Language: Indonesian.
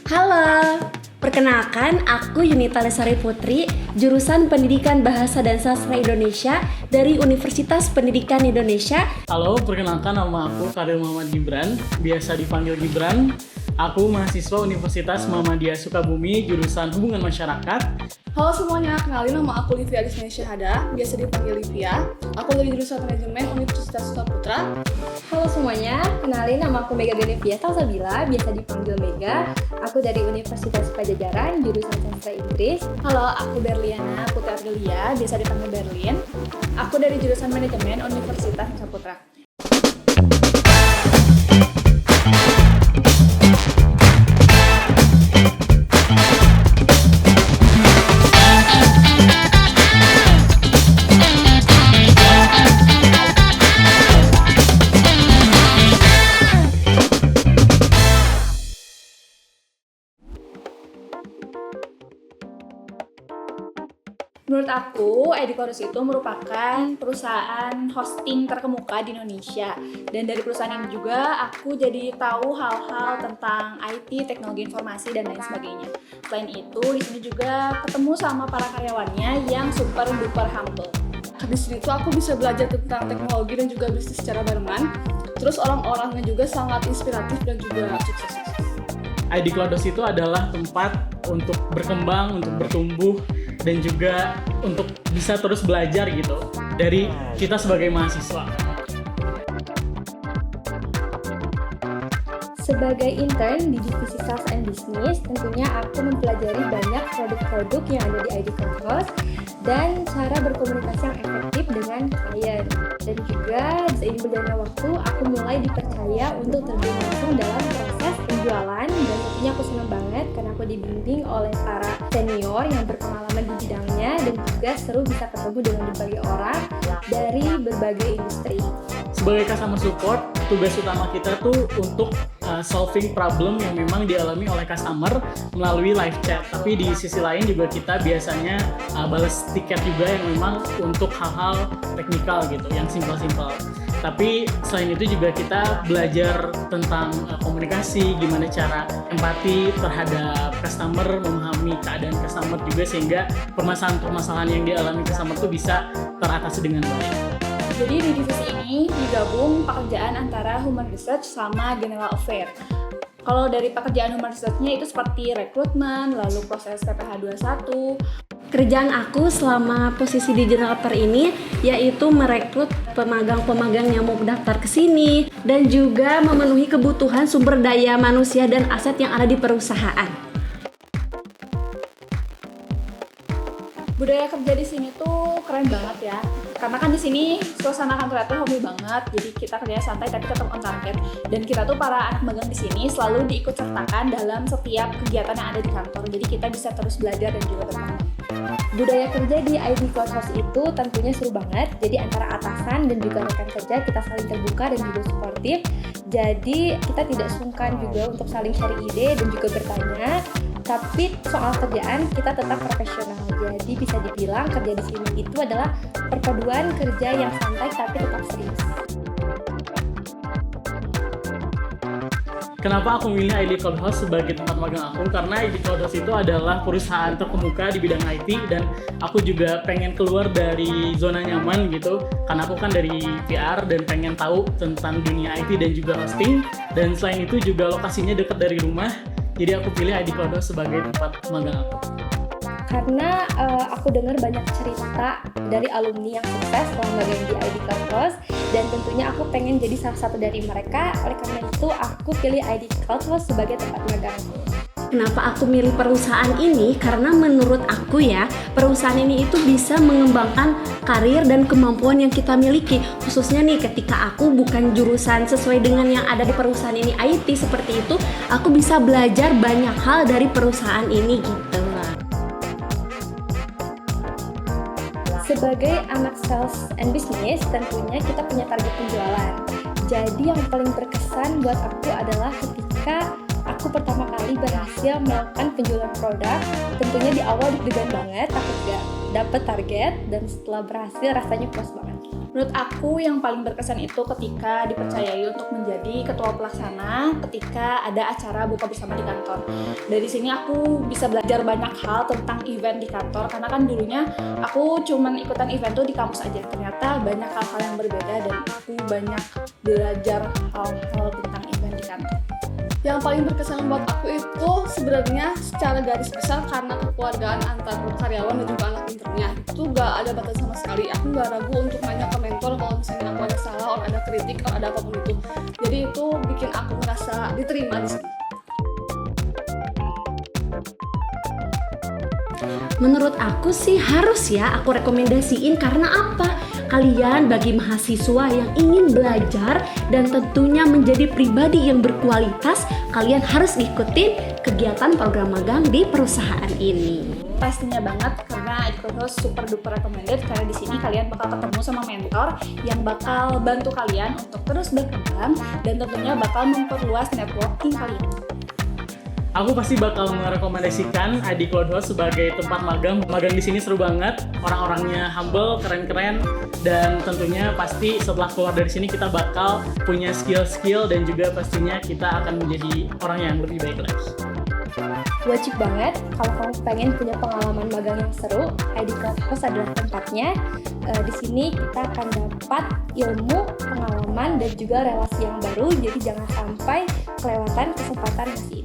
Halo, perkenalkan aku Yunita Lesari Putri, jurusan Pendidikan Bahasa dan Sastra Indonesia dari Universitas Pendidikan Indonesia. Halo, perkenalkan nama aku Kadir Muhammad Gibran, biasa dipanggil Gibran. Aku mahasiswa Universitas Muhammadiyah Sukabumi, jurusan Hubungan Masyarakat. Halo semuanya, kenalin nama aku Livia Alismaya Syahada, biasa dipanggil Livia. Aku dari jurusan Manajemen Universitas Sukaputra. Halo semuanya, kenalin nama aku Mega Genevia Talsabila, biasa dipanggil Mega. Aku dari Universitas Pajajaran, jurusan Sastra Inggris. Halo, aku Berliana Putri Ardelia, biasa dipanggil Berlin. Aku dari jurusan Manajemen Universitas Sukaputra. Menurut aku, ID Coders itu merupakan perusahaan hosting terkemuka di Indonesia. Dan dari perusahaan ini juga aku jadi tahu hal-hal tentang IT, teknologi informasi, dan lain sebagainya. Selain itu, di sini juga ketemu sama para karyawannya yang super duper humble. Di sini tuh aku bisa belajar tentang teknologi dan juga bisnis secara barengan. Terus orang-orangnya juga sangat inspiratif dan juga sukses. ID Cloudhouse itu adalah tempat untuk berkembang, untuk bertumbuh, dan juga untuk bisa terus belajar gitu dari kita sebagai mahasiswa. Sebagai intern di divisi Sales and Business, tentunya aku mempelajari banyak produk-produk yang ada di ID Coders dan cara berkomunikasi yang efektif dengan klien. Dan juga seiring berjalannya waktu, aku mulai dipercaya untuk terjun langsung dalam proses penjualan, dan tentunya aku senang banget karena aku dibimbing oleh para senior yang berpengalaman di bidangnya, dan juga seru bisa ketemu dengan berbagai orang dari berbagai industri. Sebagai customer support, tugas utama kita tuh untuk solving problem yang memang dialami oleh customer melalui live chat. Tapi di sisi lain juga kita biasanya balas tiket juga yang memang untuk hal-hal teknikal gitu, yang simpel-simpel. Tapi selain itu juga kita belajar tentang komunikasi, gimana cara empati terhadap customer, memahami keadaan customer juga, sehingga permasalahan-permasalahan yang dialami customer tuh bisa teratasi dengan baik. Jadi di divisi ini digabung pekerjaan antara Human Research sama General Affair. Kalau dari pekerjaan Human Research-nya itu seperti rekrutmen, lalu proses PPH 21. Kerjaan aku selama posisi di General Affair ini yaitu merekrut pemagang-pemagang yang mau daftar ke sini dan juga memenuhi kebutuhan sumber daya manusia dan aset yang ada di perusahaan. Budaya kerja di sini tuh keren banget ya. Karena kan di sini suasana kantornya tuh homey banget. Jadi kita kerjanya santai tapi tetap on target. Dan kita tuh para anak magang di sini selalu diikut sertakan dalam setiap kegiatan yang ada di kantor. Jadi kita bisa terus belajar dan juga berkembang. Budaya kerja di ID Coders itu tentunya seru banget. Jadi antara atasan dan juga rekan kerja kita saling terbuka dan juga suportif. Jadi kita tidak sungkan juga untuk saling share ide dan juga bertanya. Tapi soal kerjaan kita tetap profesional. Jadi bisa dibilang kerja di sini itu adalah perpaduan kerja yang santai tapi tetap serius. Kenapa aku milih ID Cloudhouse sebagai tempat magang aku? Karena ID Cloudhouse itu adalah perusahaan terkemuka di bidang IT, dan aku juga pengen keluar dari zona nyaman gitu. Karena aku kan dari PR dan pengen tahu tentang dunia IT dan juga hosting. Dan selain itu juga lokasinya dekat dari rumah. Jadi aku pilih ID Cloudhouse sebagai tempat magang aku. Karena aku dengar banyak cerita dari alumni yang sukses setelah magang di ID Coders, dan tentunya aku pengen jadi salah satu dari mereka. Oleh karena itu aku pilih ID Coders sebagai tempat magang. Kenapa aku milih perusahaan ini? Karena menurut aku ya, perusahaan ini itu bisa mengembangkan karir dan kemampuan yang kita miliki. Khususnya nih ketika aku bukan jurusan sesuai dengan yang ada di perusahaan ini IT seperti itu, aku bisa belajar banyak hal dari perusahaan ini gitu. Sebagai anak sales and business, tentunya kita punya target penjualan. Jadi yang paling berkesan buat aku adalah ketika aku pertama kali berhasil melakukan penjualan produk. Tentunya di awal deg-degan banget, takut gak dapat target, dan setelah berhasil rasanya puas banget. Menurut aku yang paling berkesan itu ketika dipercayai untuk menjadi ketua pelaksana ketika ada acara buka bersama di kantor. Dari sini aku bisa belajar banyak hal tentang event di kantor, karena kan dulunya aku cuman ikutan event tuh di kampus aja. Ternyata banyak hal-hal yang berbeda dan aku banyak belajar hal-hal tentang event di kantor. Yang paling berkesan buat aku itu sebenarnya secara garis besar karena kekeluargaan antar karyawan dan juga anak internya itu gak ada batas sama sekali. Aku gak ragu untuk nanya ke mentor kalau misalnya aku ada salah, atau ada kritik, atau ada apapun itu. Jadi itu bikin aku merasa diterima di sini. Menurut aku sih harus ya aku rekomendasiin, karena apa? Kalian bagi mahasiswa yang ingin belajar dan tentunya menjadi pribadi yang berkualitas, kalian harus ikutin kegiatan program magang di perusahaan ini. Pastinya banget, karena Edcourse super duper recommended, karena di sini kalian bakal ketemu sama mentor yang bakal bantu kalian untuk terus berkembang dan tentunya bakal memperluas networking kalian. Aku pasti bakal merekomendasikan ID Cloudhouse sebagai tempat magang. Magang di sini seru banget, orang-orangnya humble, keren-keren, dan tentunya pasti setelah keluar dari sini kita bakal punya skill-skill dan juga pastinya kita akan menjadi orang yang lebih baik lagi. Wajib banget kalau kamu pengen punya pengalaman magang yang seru, ID Cloudhouse adalah tempatnya. Di sini kita akan dapat ilmu, pengalaman, dan juga relasi yang baru. Jadi jangan sampai kelewatan kesempatan ini.